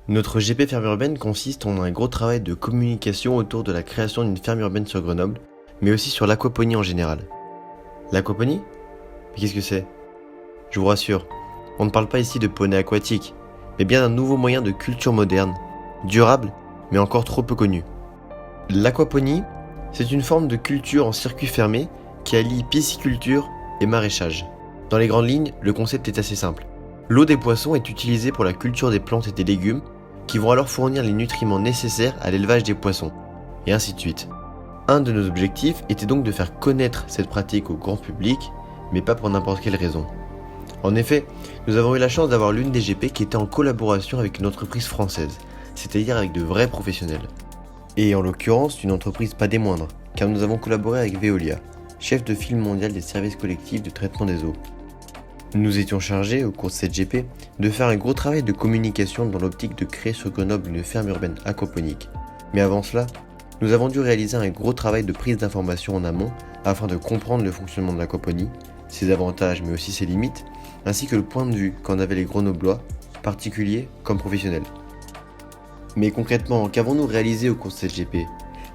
Notre GP Ferme Urbaine consiste en un gros travail de communication autour de la création d'une ferme urbaine sur Grenoble, mais aussi sur l'aquaponie en général. L'aquaponie? Mais qu'est-ce que c'est? Je vous rassure, on ne parle pas ici de poney aquatique, mais bien d'un nouveau moyen de culture moderne, durable, mais encore trop peu connu. L'aquaponie, c'est une forme de culture en circuit fermé qui allie pisciculture et maraîchage. Dans les grandes lignes, le concept est assez simple. L'eau des poissons est utilisée pour la culture des plantes et des légumes, qui vont alors fournir les nutriments nécessaires à l'élevage des poissons, et ainsi de suite. Un de nos objectifs était donc de faire connaître cette pratique au grand public, mais pas pour n'importe quelle raison. En effet, nous avons eu la chance d'avoir l'une des GP qui était en collaboration avec une entreprise française, c'est-à-dire avec de vrais professionnels. Et en l'occurrence, une entreprise pas des moindres, car nous avons collaboré avec Veolia, chef de file mondial des services collectifs de traitement des eaux. Nous étions chargés, au cours de cette GP, de faire un gros travail de communication dans l'optique de créer sur Grenoble une ferme urbaine aquaponique. Mais avant cela, nous avons dû réaliser un gros travail de prise d'information en amont afin de comprendre le fonctionnement de l'aquaponie, ses avantages mais aussi ses limites, ainsi que le point de vue qu'en avaient les Grenoblois, particuliers comme professionnels. Mais concrètement, qu'avons-nous réalisé au cours de cette GP?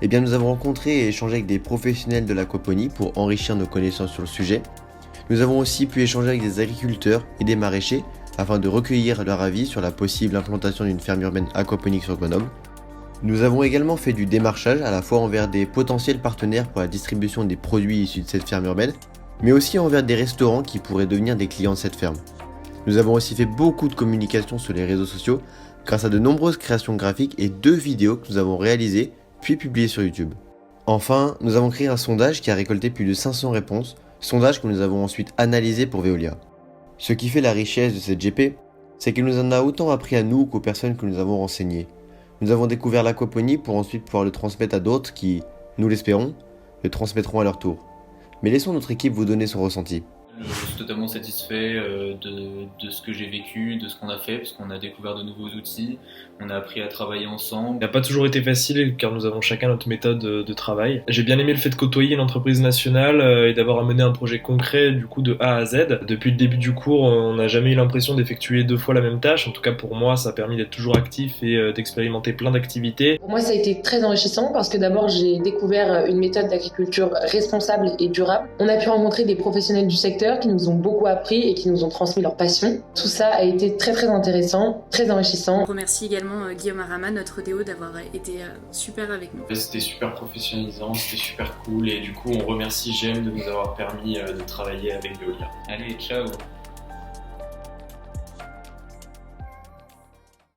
Eh bien, nous avons rencontré et échangé avec des professionnels de l'aquaponie pour enrichir nos connaissances sur le sujet. Nous avons aussi pu échanger avec des agriculteurs et des maraîchers afin de recueillir leur avis sur la possible implantation d'une ferme urbaine aquaponique sur Grenoble. Nous avons également fait du démarchage à la fois envers des potentiels partenaires pour la distribution des produits issus de cette ferme urbaine, mais aussi envers des restaurants qui pourraient devenir des clients de cette ferme. Nous avons aussi fait beaucoup de communication sur les réseaux sociaux grâce à de nombreuses créations graphiques et 2 vidéos que nous avons réalisées puis publiées sur YouTube. Enfin, nous avons créé un sondage qui a récolté plus de 500 réponses, sondage que nous avons ensuite analysé pour Veolia. Ce qui fait la richesse de cette GP, c'est qu'elle nous en a autant appris à nous qu'aux personnes que nous avons renseignées. Nous avons découvert l'aquaponie pour ensuite pouvoir le transmettre à d'autres qui, nous l'espérons, le transmettront à leur tour. Mais laissons notre équipe vous donner son ressenti. Je suis totalement satisfait de ce que j'ai vécu, de ce qu'on a fait, parce qu'on a découvert de nouveaux outils, on a appris à travailler ensemble. Ça n'a pas toujours été facile car nous avons chacun notre méthode de travail. J'ai bien aimé le fait de côtoyer une entreprise nationale et d'avoir à mener un projet concret du coup de A à Z. Depuis le début du cours, on n'a jamais eu l'impression d'effectuer 2 fois la même tâche. En tout cas pour moi, ça a permis d'être toujours actif et d'expérimenter plein d'activités. Pour moi, ça a été très enrichissant parce que d'abord, j'ai découvert une méthode d'agriculture responsable et durable. On a pu rencontrer des professionnels du secteur qui nous ont beaucoup appris et qui nous ont transmis leur passion. Tout ça a été très intéressant, très enrichissant. Je remercie également Guillaume Arama, notre DO, d'avoir été super avec nous. C'était super professionnalisant, c'était super cool et du coup on remercie GEM de nous avoir permis de travailler avec Veolia. Allez, ciao!